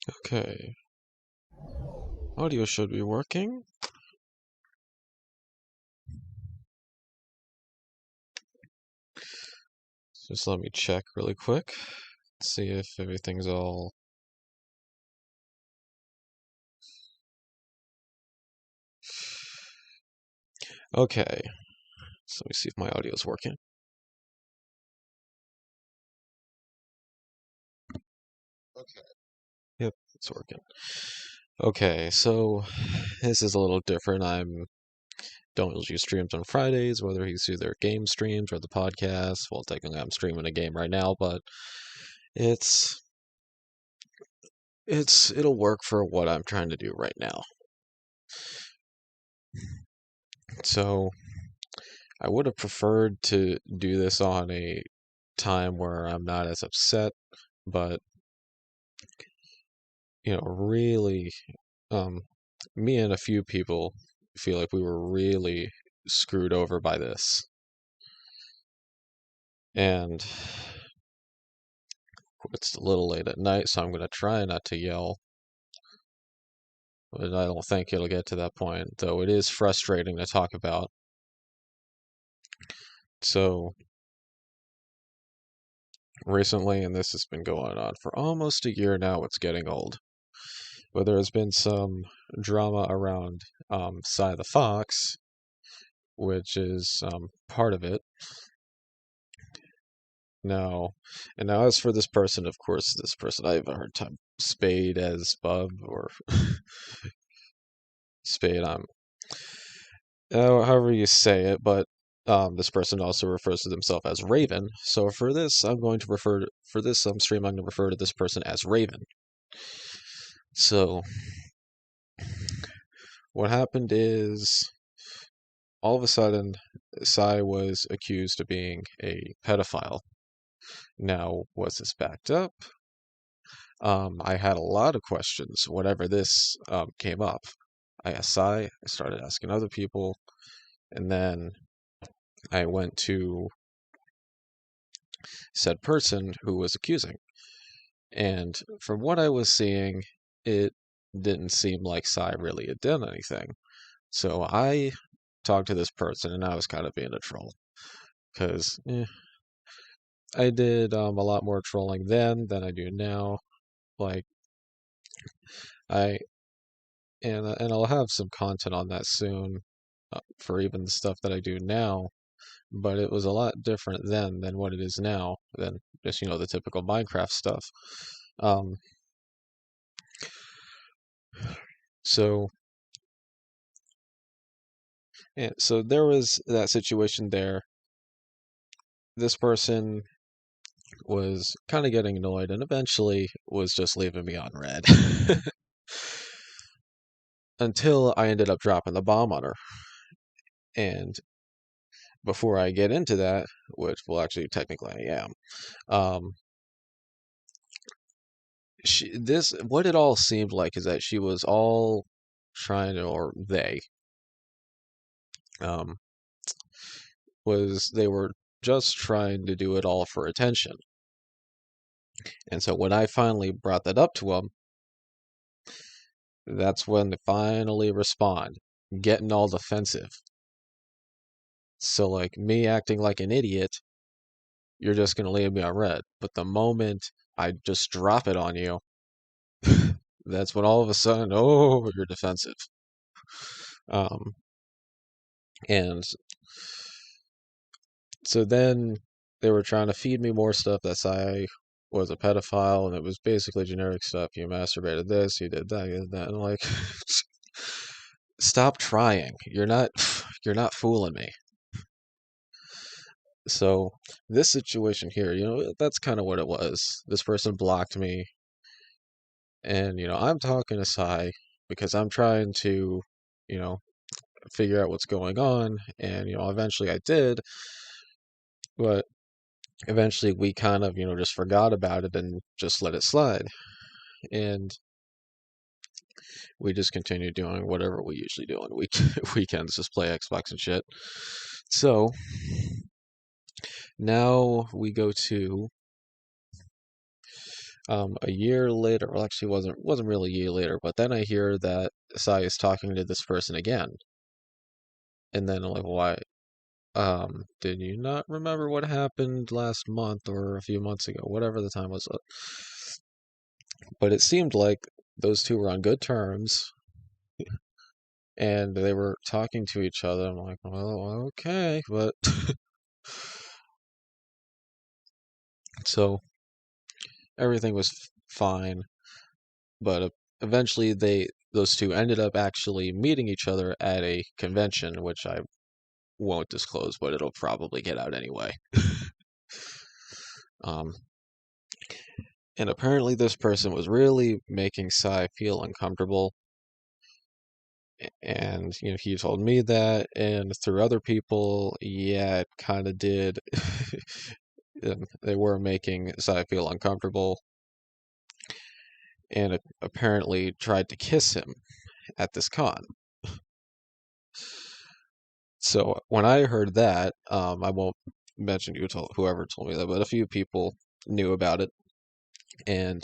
Okay. Audio should be working. Just let me check really quick. See if everything's all... Okay. So let me see if my audio is working. Okay. Yep, it's working. Okay, so this is a little different. Don't usually streams on Fridays, whether he's either game streams or the podcast. Well, technically I'm streaming a game right now, but it's it'll work for what I'm trying to do right now. So I would have preferred to do this on a time where I'm not as upset, but really, um, me and a few people feel like we were really screwed over by this. And it's a little late at night, so I'm going to try not to yell. But I don't think it'll get to that point, though it is frustrating to talk about. So, recently, and this has been going on for almost a year now, it's getting old. But there has been some drama around Cy the Fox, which is part of it. Now, and now as for this person, of course, this person I have a hard time. SPADEZEBUB or Spade, however you say it, but this person also refers to themselves as Raven. So for this, I'm going to refer for this stream, I'm going to refer to this person as Raven. So what happened is, all of a sudden, Cy was accused of being a pedophile. Now, was this backed up? I had a lot of questions whenever this came up. I asked Cy, I started asking other people, and then I went to said person who was accusing. And from what I was seeing, it didn't seem like Cy really had done anything. So I talked to this person, and I was kind of being a troll. Because I did a lot more trolling then than I do now. Like, I and I'll have some content on that soon for even the stuff that I do now. But it was a lot different then than what it is now. Than just the typical Minecraft stuff. Um, so so there was that situation there. This person was kind of getting annoyed and eventually was just leaving me on red. Until I ended up dropping the bomb on her. And before I get into that, which, well, actually, technically I am, um, what it all seemed like is that she was all trying to, or um, they were just trying to do it all for attention. And so when I finally brought that up to them, that's when they finally respond, getting all defensive. So, like, me acting like an idiot, you're just going to leave me on red. But the moment I just drop it on you, that's when all of a sudden, oh, you're defensive. Um, and so then they were trying to feed me more stuff that I was a pedophile, and it was basically generic stuff. You masturbated this, you did that, you did that. And I'm like, stop trying. You're not fooling me. So this situation here, that's kind of what it was. This person blocked me, and I'm talking to Sai because I'm trying to, you know, figure out what's going on, and eventually I did, but eventually we kind of, just forgot about it and just let it slide. And we just continued doing whatever we usually do on weekends, just play Xbox and shit. So now we go to A year later, well, actually, wasn't really a year later, but then I hear that Sai is talking to this person again, and then I'm like, why? Did you not remember what happened last month or a few months ago, whatever the time was? But it seemed like those two were on good terms, and they were talking to each other. I'm like, well, okay, but so everything was fine. But eventually, those two ended up actually meeting each other at a convention, which I won't disclose, but it'll probably get out anyway. Um, and apparently, this person was really making Sai feel uncomfortable. And he told me that, and through other people, yeah, it kind of did. They were making Sai feel uncomfortable, and apparently tried to kiss him at this con. So when I heard that, I won't mention whoever told me that, but a few people knew about it, and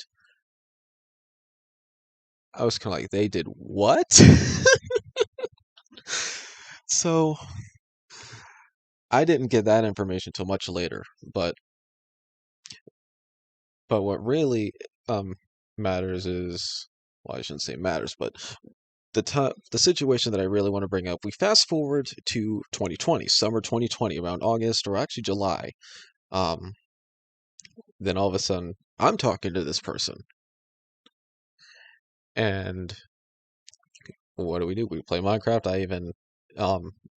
I was kind of like, they did what? So I didn't get that information until much later, but what really matters is, well, I shouldn't say matters, but the situation that I really want to bring up. We fast forward to 2020, summer 2020, around August or actually July. Um, then all of a sudden, I'm talking to this person, and what do? We play Minecraft. I even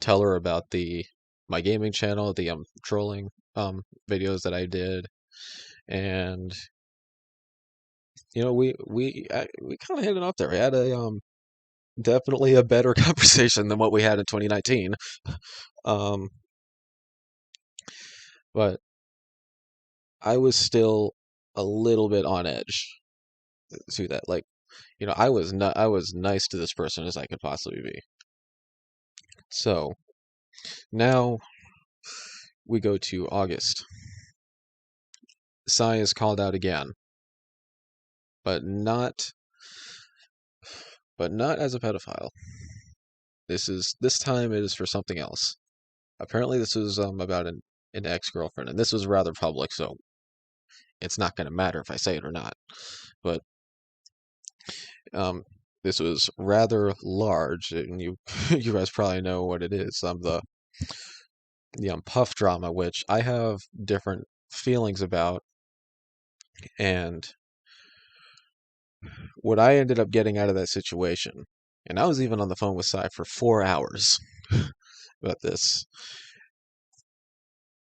tell her about the my gaming channel, the trolling videos that I did, and we kind of hit it up there. We had a definitely a better conversation than what we had in 2019. Um, but I was still a little bit on edge to that. Like, I was nice to this person as I could possibly be. So now we go to August. Sai is called out again, but not as a pedophile. This time it is for something else. Apparently this was about an ex-girlfriend, and this was rather public, so it's not going to matter if I say it or not. But um, this was rather large, and you you guys probably know what it is. The puff drama, which I have different feelings about, and what I ended up getting out of that situation. And I was even on the phone with Sai for 4 hours about this.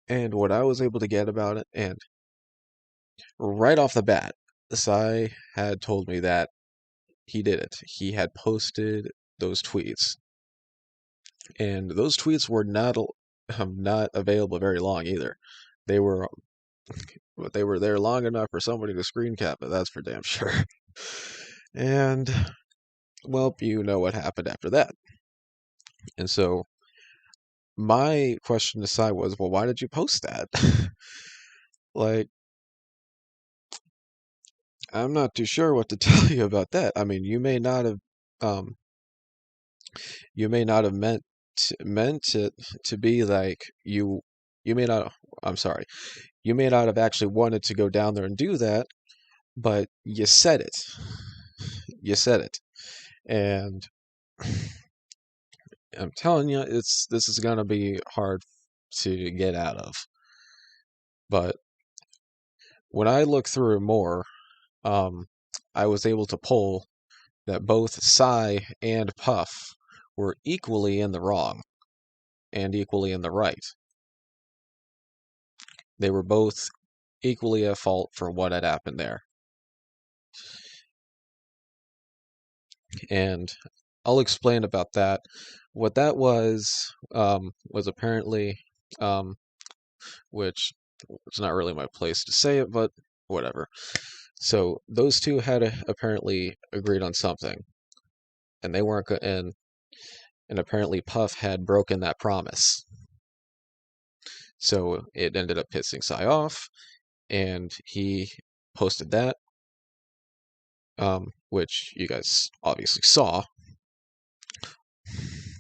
And what I was able to get about it, and right off the bat, Sai had told me that he did it. He had posted those tweets, and those tweets were not available very long either. They were, but they were there long enough for somebody to screen cap it. That's for damn sure. And well, you know what happened after that. And so my question to Sai was, well, why did you post that? Like, I'm not too sure what to tell you about that. I mean, um, you may not have meant it to be like you may not. I'm sorry, you may not have actually wanted to go down there and do that, but you said it. You said it, and I'm telling you, this is gonna be hard to get out of. But when I look through it more, um, I was able to pull that both Psy and Puff were equally in the wrong and equally in the right. They were both equally at fault for what had happened there. And I'll explain about that. What that was apparently, um, which it's not really my place to say it, but whatever. So those two had apparently agreed on something, and they weren't and apparently Puff had broken that promise. So it ended up pissing Psy off, and he posted that. which you guys obviously saw,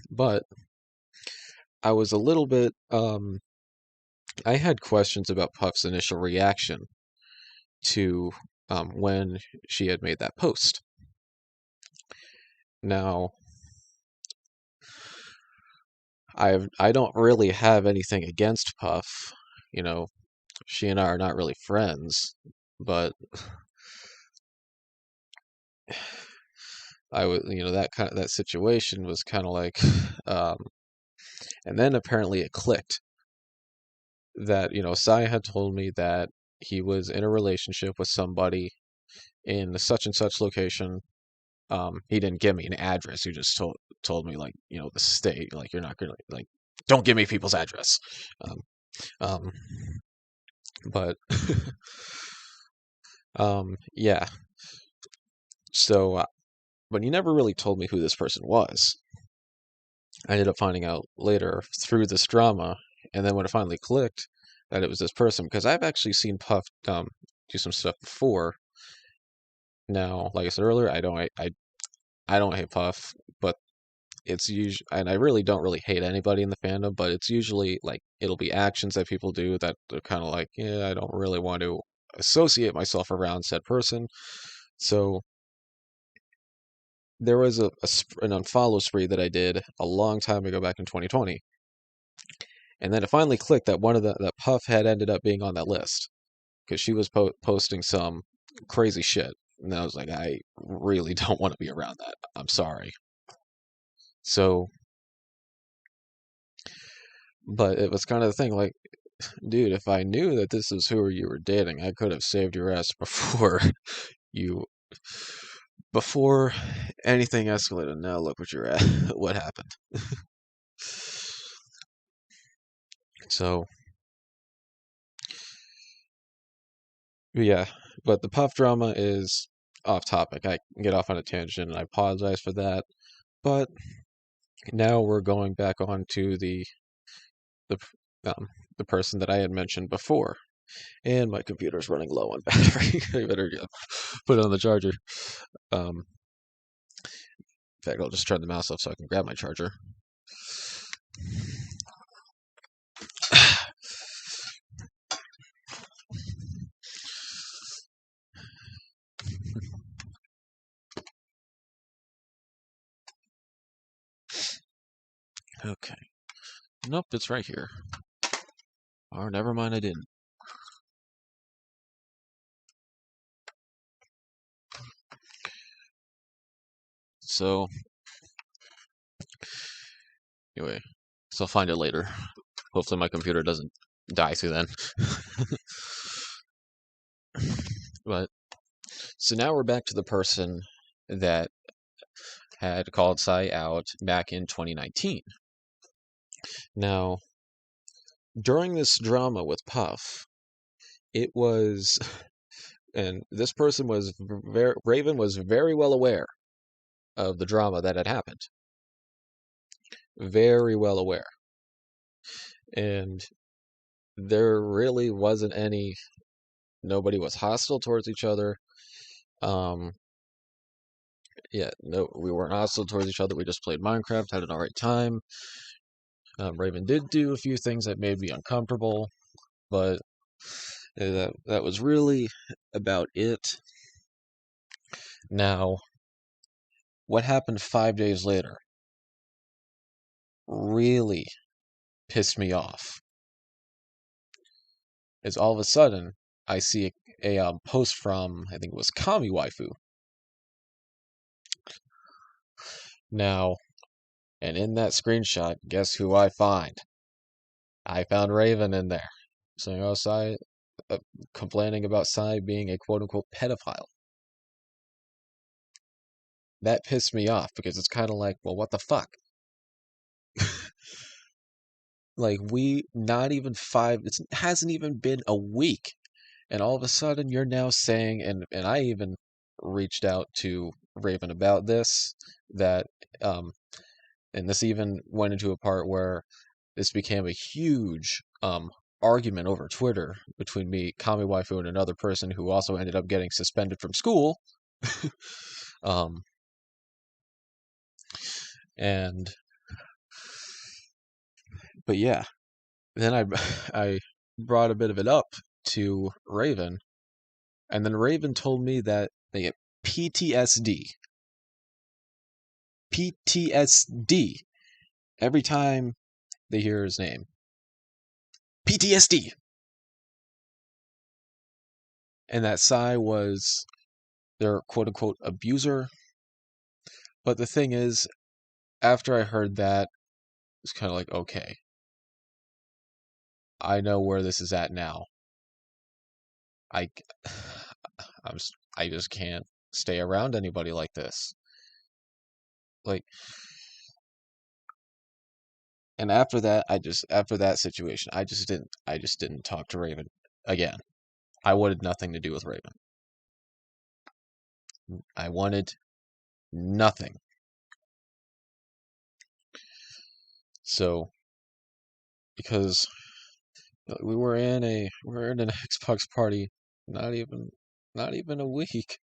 but I was a little bit, I had questions about Puff's initial reaction to when she had made that post. Now, I don't really have anything against Puff. You know, she and I are not really friends, but I was, that situation was kind of like, um, and then apparently it clicked that, Sai had told me that he was in a relationship with somebody in the such and such location. He didn't give me an address. He just told me, like, the state. Like, you're not gonna, like, don't give me people's address. Um, um, but yeah. So, but he never really told me who this person was. I ended up finding out later through this drama, and then when it finally clicked that it was this person, because I've actually seen Puff do some stuff before. Now, like I said earlier, I don't hate Puff, but it's usually, and I really don't really hate anybody in the fandom, but it's usually like it'll be actions that people do that are kind of like, yeah, I don't really want to associate myself around said person. So there was an unfollow spree that I did a long time ago back in 2020, and then it finally clicked that that Puff had ended up being on that list because she was posting some crazy shit, and I was like, I really don't want to be around that. I'm sorry. So, but it was kind of the thing, like, dude, if I knew that this is who you were dating, I could have saved your ass before you before anything escalated. Now look what you're at. What happened. So yeah, but the Puff drama is off topic. I can get off on a tangent, and I apologize for that. But now we're going back on to the the person that I had mentioned before. And my computer's running low on battery. I better put it on the charger. In fact, I'll just turn the mouse off so I can grab my charger. Okay. Nope, it's right here. Oh, never mind, I didn't. So, anyway, so I'll find it later. Hopefully my computer doesn't die through then. But, so now we're back to the person that had called Sai out back in 2019. Now, during this drama with Puff, it was, and this person was Raven was very well aware of the drama that had happened. Very well aware. And there really wasn't nobody was hostile towards each other. Yeah, no, we weren't hostile towards each other. We just played Minecraft, had an alright time. Raven did do a few things that made me uncomfortable, but that was really about it. Now, what happened 5 days later really pissed me off. Is all of a sudden I see a post from, I think it was Kami Waifu. Now, and in that screenshot, guess who I find? I found Raven in there, saying, "Oh, Sai, complaining about Sai being a quote-unquote pedophile." That pissed me off because it's kind of like, well, what the fuck? Like, not even it hasn't even been a week, and all of a sudden you're now saying, and I even reached out to Raven about this, that, and this even went into a part where this became a huge argument over Twitter between me, Kami Waifu, and another person who also ended up getting suspended from school um, and but yeah, then I brought a bit of it up to Raven, and then Raven told me that they get PTSD. PTSD every time they hear his name. PTSD. And that Sai was their quote unquote abuser. But the thing is, after I heard that, it's kind of like, okay, I know where this is at now. I, I just can't stay around anybody like this. Like, and after that, after that situation, I just didn't talk to Raven again. I wanted nothing to do with Raven. I wanted nothing. So, because we were in an Xbox party, not even a week,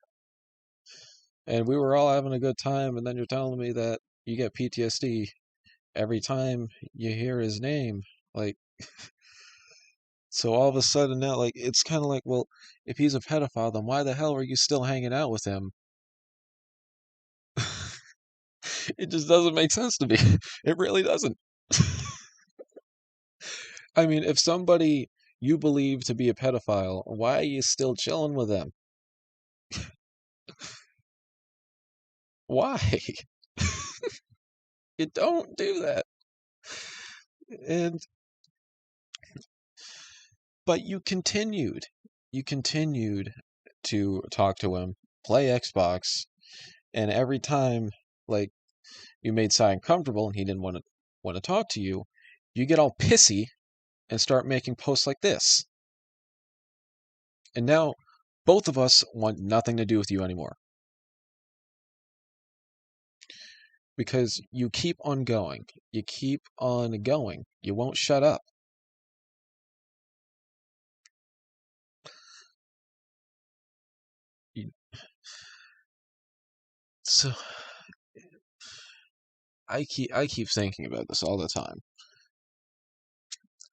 and we were all having a good time, and then you're telling me that you get PTSD every time you hear his name, like. So all of a sudden now, like, it's kind of like, well, if he's a pedophile, then why the hell are you still hanging out with him? It just doesn't make sense to me. It really doesn't. I mean, if somebody you believe to be a pedophile, why are you still chilling with them? Why? You don't do that. And but you continued. You continued to talk to him, play Xbox, and every time like you made Sai uncomfortable and he didn't want to talk to you, you get all pissy and start making posts like this. And now both of us want nothing to do with you anymore. Because you keep on going. You keep on going. You won't shut up. So I keep thinking about this all the time.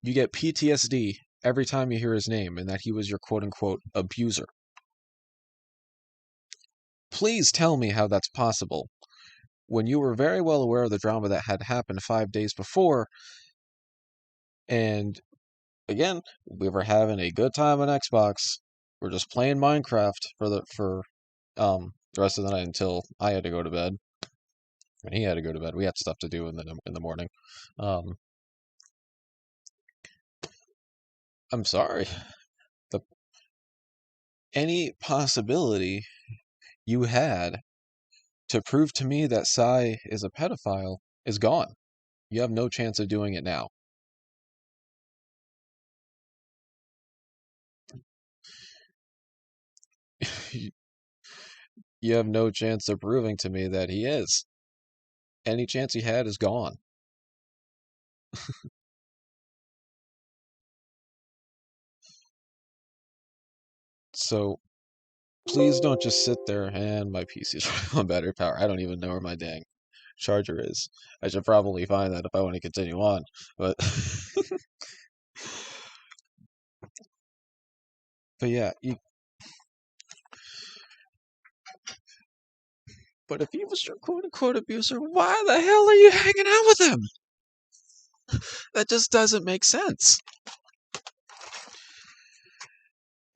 You get PTSD every time you hear his name and that he was your quote unquote abuser. Please tell me how that's possible when you were very well aware of the drama that had happened 5 days before. And again, we were having a good time on Xbox. We're just playing Minecraft for the rest of the night until I had to go to bed. And he had to go to bed. We had stuff to do in the morning. Um, I'm sorry. The any possibility you had to prove to me that Sai is a pedophile is gone. You have no chance of doing it now. You have no chance of proving to me that he is. Any chance he had is gone. So please don't just sit there and my PC's running on battery power. I don't even know where my dang charger is. I should probably find that if I want to continue on. But but yeah, but if he was your quote unquote abuser, why the hell are you hanging out with him? That just doesn't make sense.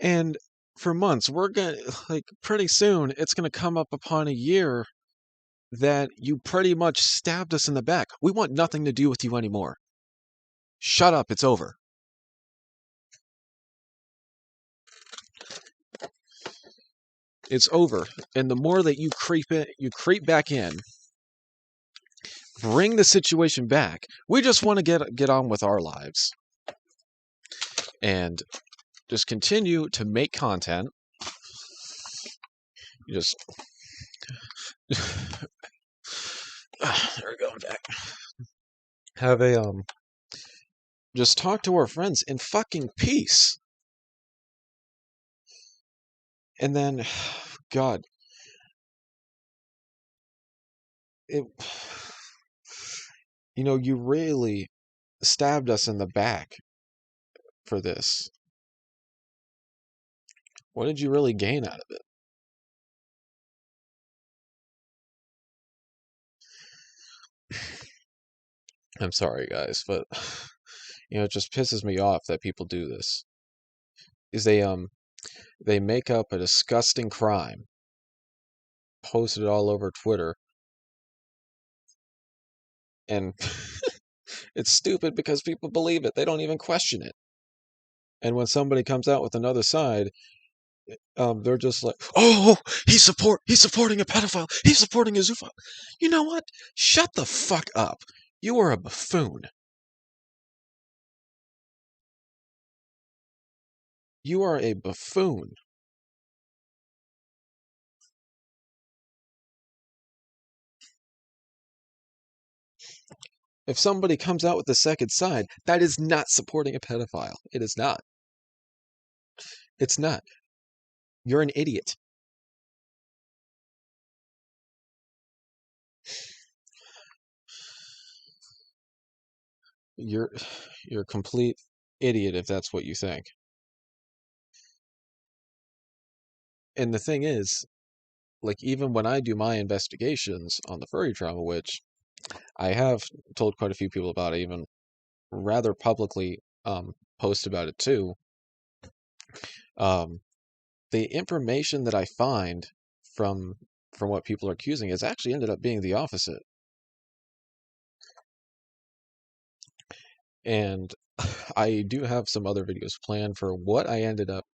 And for months, we're gonna, like, pretty soon, it's gonna come up upon a year that you pretty much stabbed us in the back. We want nothing to do with you anymore. Shut up, it's over. It's over. And the more that you creep back in, bring the situation back. We just want to get on with our lives. And just continue to make content. You just there we go, I'm back. Have a just talk to our friends in fucking peace. And then God, it, you really stabbed us in the back for this. What did you really gain out of it? I'm sorry, guys, but it just pisses me off that people do this. Is they make up a disgusting crime, post it all over Twitter, and it's stupid because people believe it. They don't even question it. And when somebody comes out with another side, they're just like, "Oh, he's supporting a pedophile. He's supporting a zoophile." You know what? Shut the fuck up. You are a buffoon. You are a buffoon. If somebody comes out with the second side, that is not supporting a pedophile. It is not. It's not. You're an idiot. You're a complete idiot if that's what you think. And the thing is, like, even when I do my investigations on the furry trauma, which I have told quite a few people about, I even rather publicly post about it too. The information that I find from what people are accusing has actually ended up being the opposite. And I do have some other videos planned for what I ended up,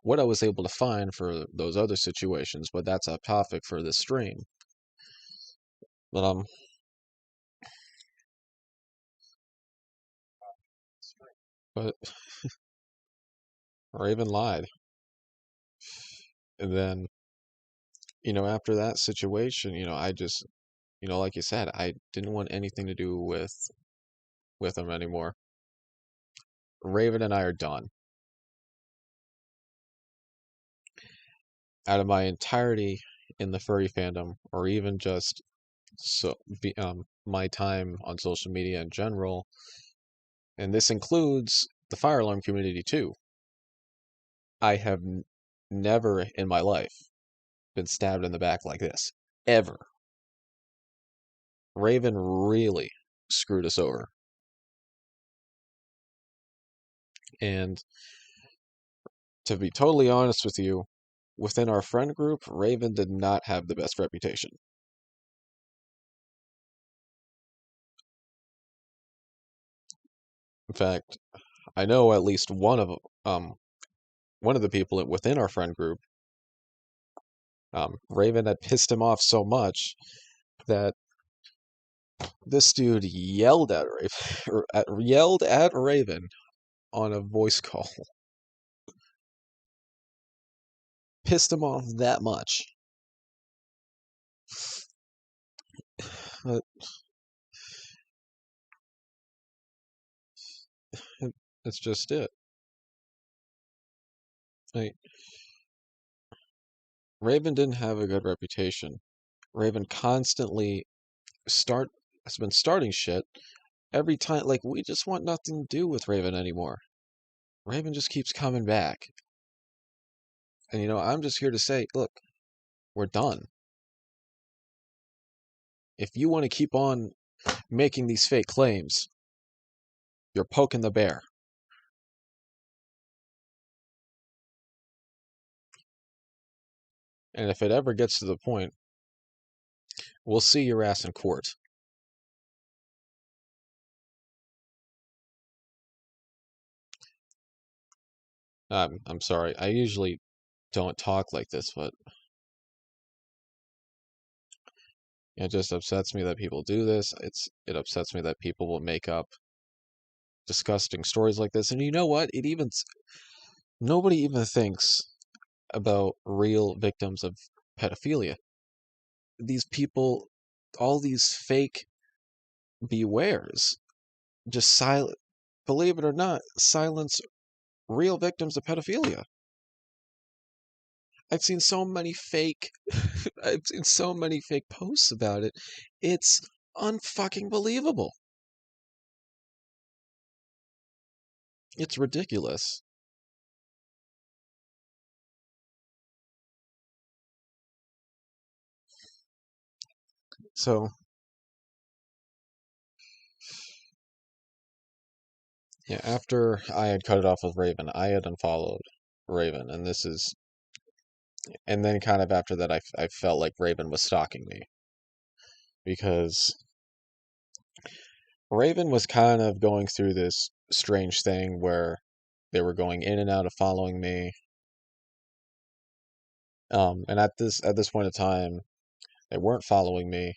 what I was able to find for those other situations, but that's a topic for this stream. But but Raven lied, and then after that situation, I just like you said, I didn't want anything to do with him anymore. Raven and I are done. Out of my entirety in the furry fandom, or even just my time on social media in general, and this includes the fire alarm community too. I have never in my life been stabbed in the back like this. Ever. Raven really screwed us over. And to be totally honest with you, within our friend group, Raven did not have the best reputation. In fact, I know at least one of the people within our friend group, Raven had pissed him off so much that this dude yelled at Raven, yelled at Raven on a voice call. Pissed him off that much. But that's just it. Like, Raven didn't have a good reputation. Raven constantly has been starting shit every time. Like, we just want nothing to do with Raven anymore. Raven just keeps coming back. And I'm just here to say, look, we're done. If you want to keep on making these fake claims, you're poking the bear. And if it ever gets to the point, we'll see your ass in court. I'm sorry. I usually don't talk like this, but it just upsets me that people do this. It upsets me that people will make up disgusting stories like this. And you know what? Nobody even thinks about real victims of pedophilia. These people, all these fake bewares, just believe it or not, silence real victims of pedophilia. I've seen so many fake I've seen so many fake posts about it. It's unfucking believable. It's ridiculous. So, yeah, after I had cut it off with Raven, I had unfollowed Raven, and then kind of after that, I felt like Raven was stalking me because Raven was kind of going through this strange thing where they were going in and out of following me. And at this point in time, they weren't following me.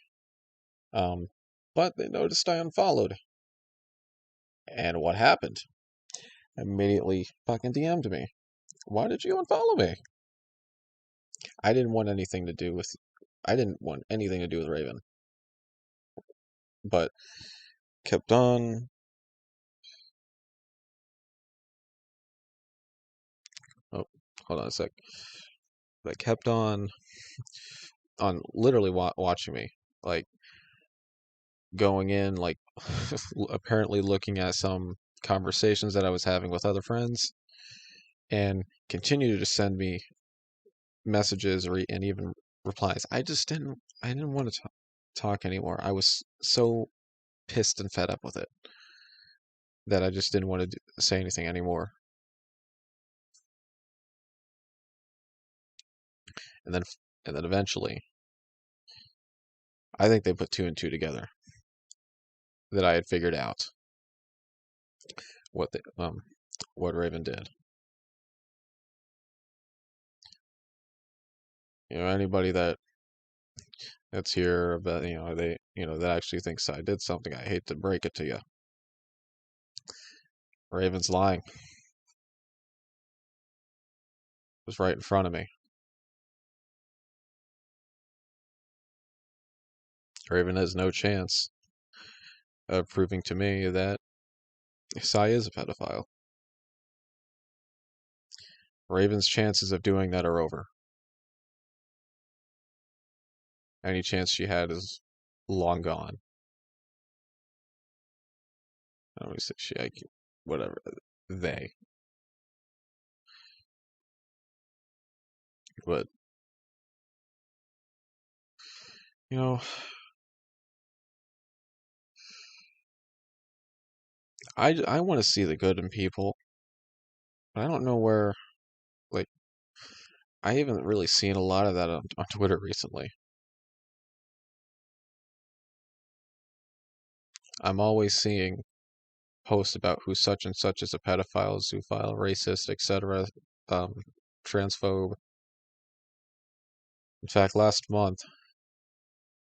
Um, but they noticed I unfollowed. And what happened? Immediately fucking DM'd me. Why did you unfollow me? I didn't want anything to do with I didn't want anything to do with Raven. But kept on oh, hold on a sec. But kept on literally watching me. Like going in like apparently looking at some conversations that I was having with other friends and continued to send me messages and even replies. I didn't want to talk anymore. I was so pissed and fed up with it that I just didn't want to say anything anymore. And then eventually, I think they put two and two together that I had figured out what what Raven did. Anybody that's here about that actually thinks I did something, I hate to break it to you. Raven's lying. It was right in front of me. Raven has no chance of proving to me that Sai is a pedophile. Raven's chances of doing that are over. Any chance she had is long gone. I don't say she, whatever, they. But, you know, I want to see the good in people, but I don't know where, like, I haven't really seen a lot of that on Twitter recently. I'm always seeing posts about who such and such is a pedophile, zoophile, racist, etc., um, transphobe. In fact, last month,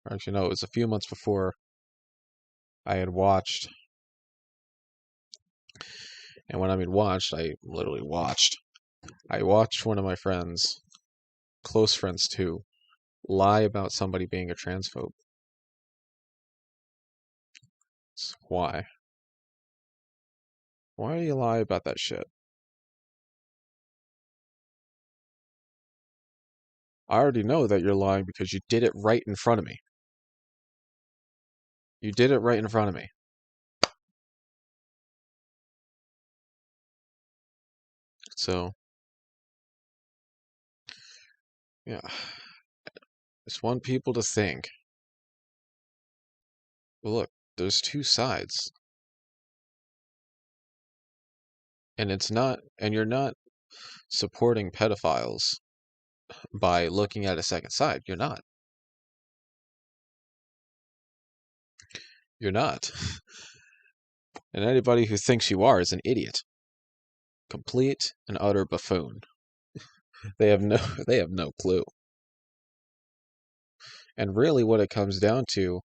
or actually no, it was a few months before, I had watched, and when I mean watched, I literally watched. I watched one of my friends, close friends too, lie about somebody being a transphobe. Why? Why do you lie about that shit? I already know that you're lying because you did it right in front of me. You did it right in front of me. So, yeah. Just want people to think, well, look, there's two sides. And you're not supporting pedophiles by looking at a second side. You're not. You're not. And anybody who thinks you are is an idiot. Complete and utter buffoon. They have no they have no clue. And really what it comes down to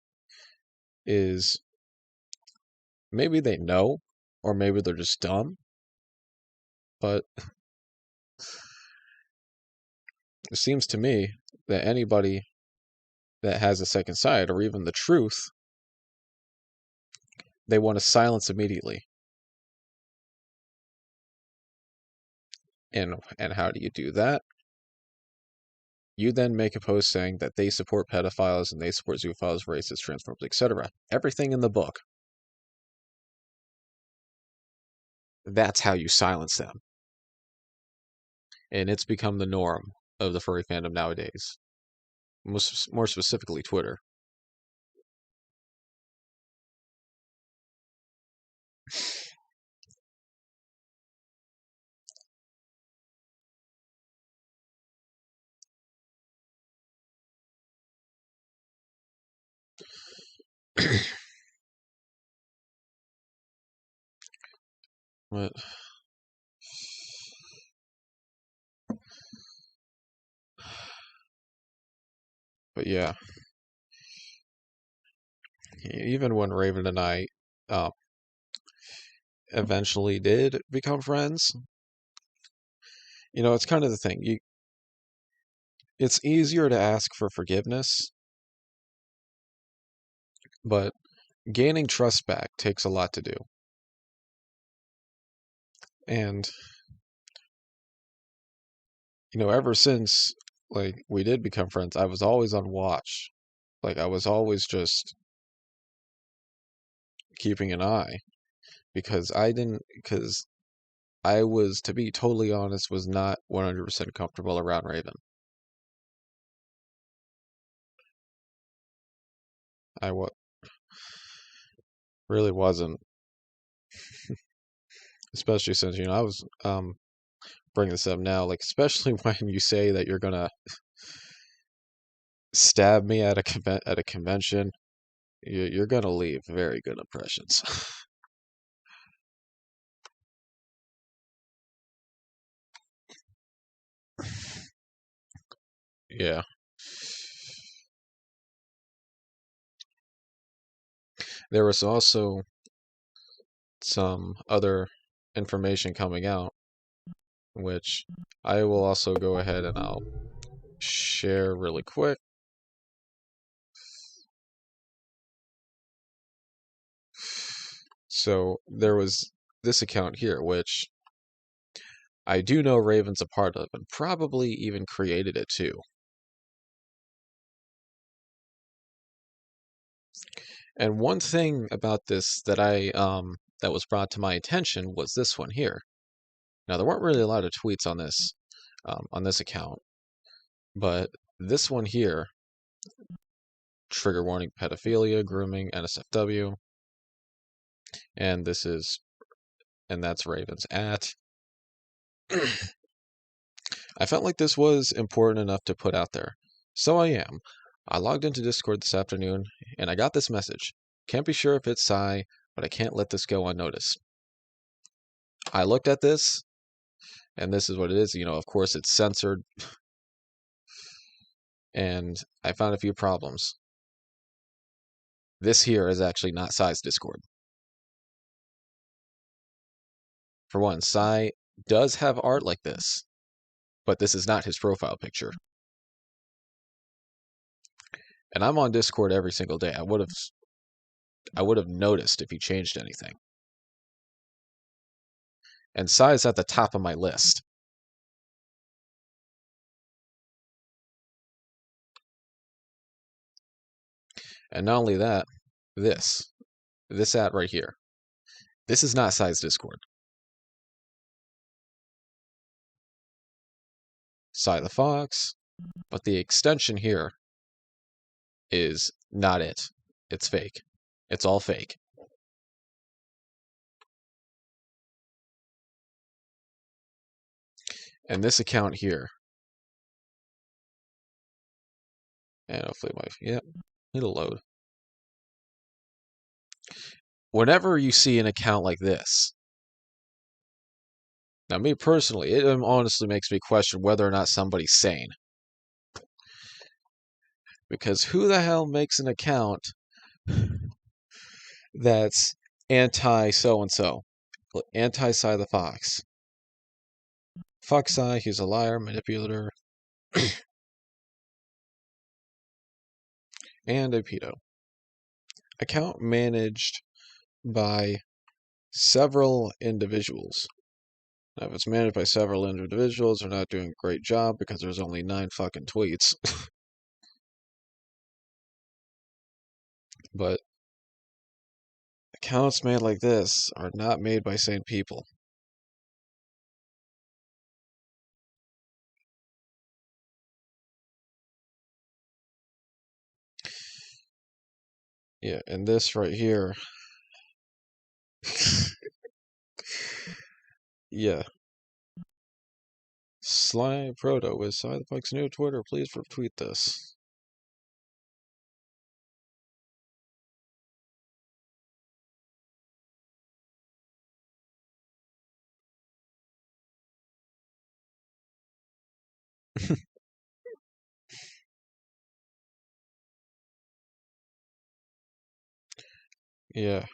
is maybe they know or maybe they're just dumb, but it seems to me that anybody that has a second side or even the truth, they want to silence immediately. And how do you do that? You then make a post saying that they support pedophiles and they support zoophiles, racists, transphobes, etc. Everything in the book. That's how you silence them. And it's become the norm of the furry fandom nowadays. More specifically, Twitter. But yeah, even when Raven and I eventually did become friends, it's kind of the thing. It's easier to ask for forgiveness, but gaining trust back takes a lot to do. And ever since we did become friends, I was always on watch. I was always just keeping an eye because I was, to be totally honest, was not 100% comfortable around Raven. Really wasn't, especially since I was bringing this up now, especially when you say that you're gonna stab me at a convention, you're gonna leave very good impressions. Yeah. There was also some other information coming out, which I will also go ahead and I'll share really quick. So there was this account here, which I do know Raven's a part of, and probably even created it too. And one thing about this that that was brought to my attention was this one here. Now there weren't really a lot of tweets on this account, but this one here, trigger warning, pedophilia, grooming, NSFW, and that's Raven's at. I felt like this was important enough to put out there, so I am. I logged into Discord this afternoon, and I got this message. Can't be sure if it's Psy, but I can't let this go unnoticed. I looked at this, and this is what it is. Of course, it's censored, and I found a few problems. This here is actually not Psy's Discord. For one, Psy does have art like this, but this is not his profile picture. And I'm on Discord every single day. I would have noticed if he changed anything. And Psy is at the top of my list. And not only that, this ad right here. This is not Psy's Discord. Psy the Fox, but the extension here is not it. It's fake. It's all fake. And this account here, and hopefully it'll load. Whenever you see an account like this, now me personally, it honestly makes me question whether or not somebody's sane. Because who the hell makes an account that's anti so-and-so? Anti Psy the Fox. Fuck Psy, he's a liar, manipulator, and a pedo. Account managed by several individuals. Now, if it's managed by several individuals, they're not doing a great job because there's only 9 fucking tweets. But accounts made like this are not made by sane people. Yeah, and this right here. Yeah. Sly Proto is Side the Fuck's new Twitter. Please retweet this. Yeah.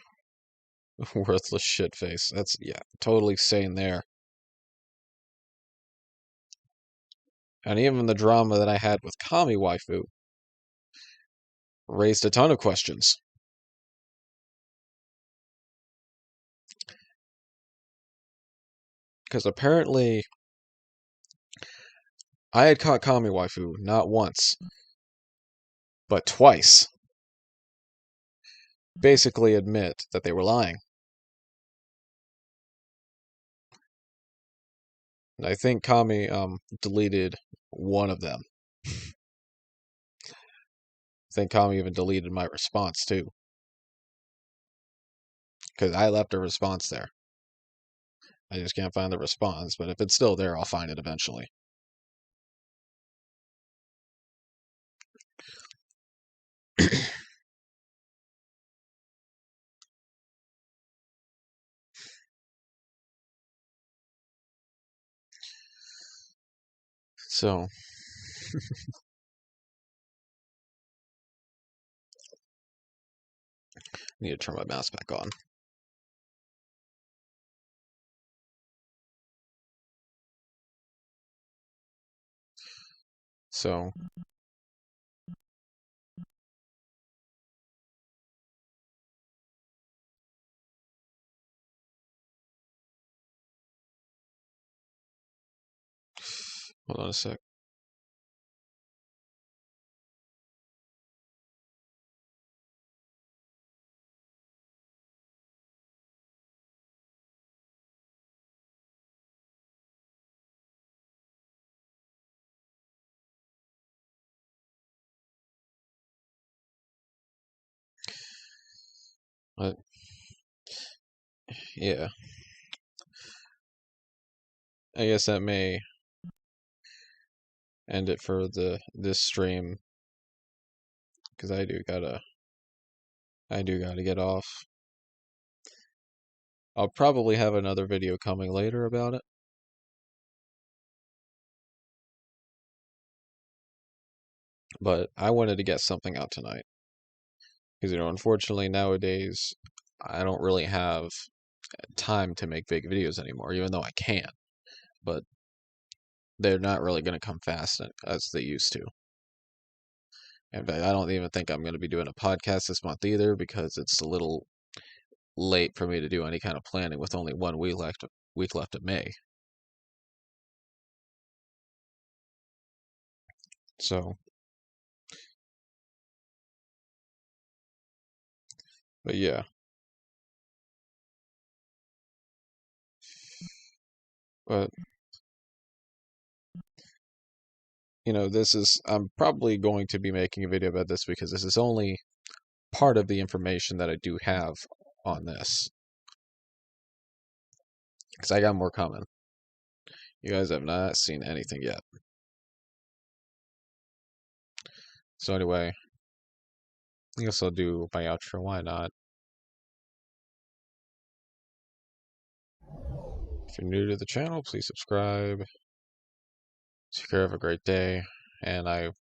Worthless shit face. That's, yeah, totally sane there. And even the drama that I had with Kami Waifu raised a ton of questions. Because apparently, I had caught Kami Waifu not once, but twice. Basically admit that they were lying. And I think Kami deleted one of them. I think Kami even deleted my response too. Because I left a response there. I just can't find the response, but if it's still there, I'll find it eventually. So, I need to turn my mouse back on. So, hold on a sec. But, yeah. I guess that may end it for this stream, because I do gotta get off. I'll probably have another video coming later about it. But I wanted to get something out tonight. Because, unfortunately nowadays, I don't really have time to make big videos anymore, even though I can. But they're not really going to come fast as they used to. In fact, I don't even think I'm going to be doing a podcast this month either, because it's a little late for me to do any kind of planning with only 1 week left of May. So, but yeah. But, I'm probably going to be making a video about this because this is only part of the information that I do have on this. Because I got more coming. You guys have not seen anything yet. So anyway, I guess I'll do my outro. Why not? If you're new to the channel, please subscribe. Take care, have a great day. And I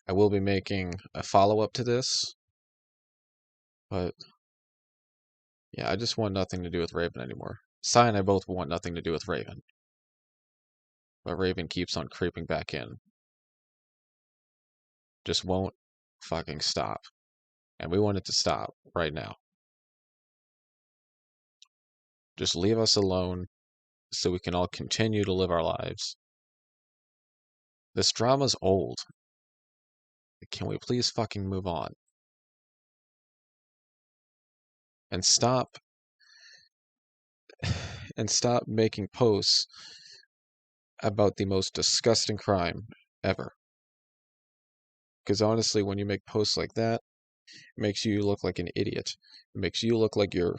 will be making a follow-up to this. But yeah, I just want nothing to do with Raven anymore. Sai and I both want nothing to do with Raven. But Raven keeps on creeping back in. Just won't fucking stop. And we want it to stop right now. Just leave us alone. so we can all continue to live our lives. This drama's old. Can we please fucking move on? And stop making posts about the most disgusting crime ever. Because honestly, when you make posts like that, it makes you look like an idiot. It makes you look like you're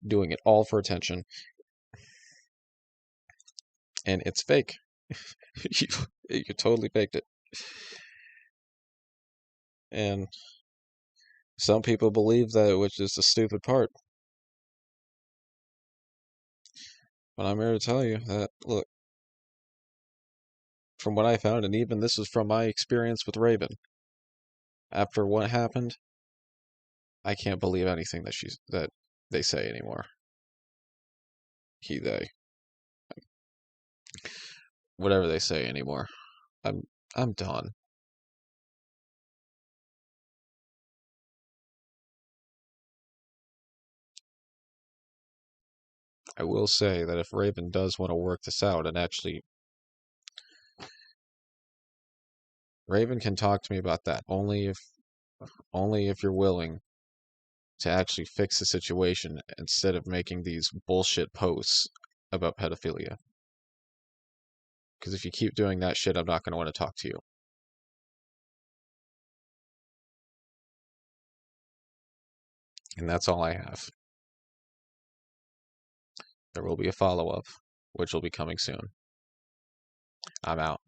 doing it all for attention. And it's fake. You totally faked it. And some people believe that, which is the stupid part. But I'm here to tell you that, look, from what I found, and even this is from my experience with Raven, after what happened, I can't believe anything that they say anymore. They, whatever they say anymore. I'm done. I will say that if Raven does want to work this out and actually, Raven can talk to me about that only if you're willing to actually fix the situation instead of making these bullshit posts about pedophilia. Because if you keep doing that shit, I'm not going to want to talk to you. And that's all I have. There will be a follow-up, which will be coming soon. I'm out.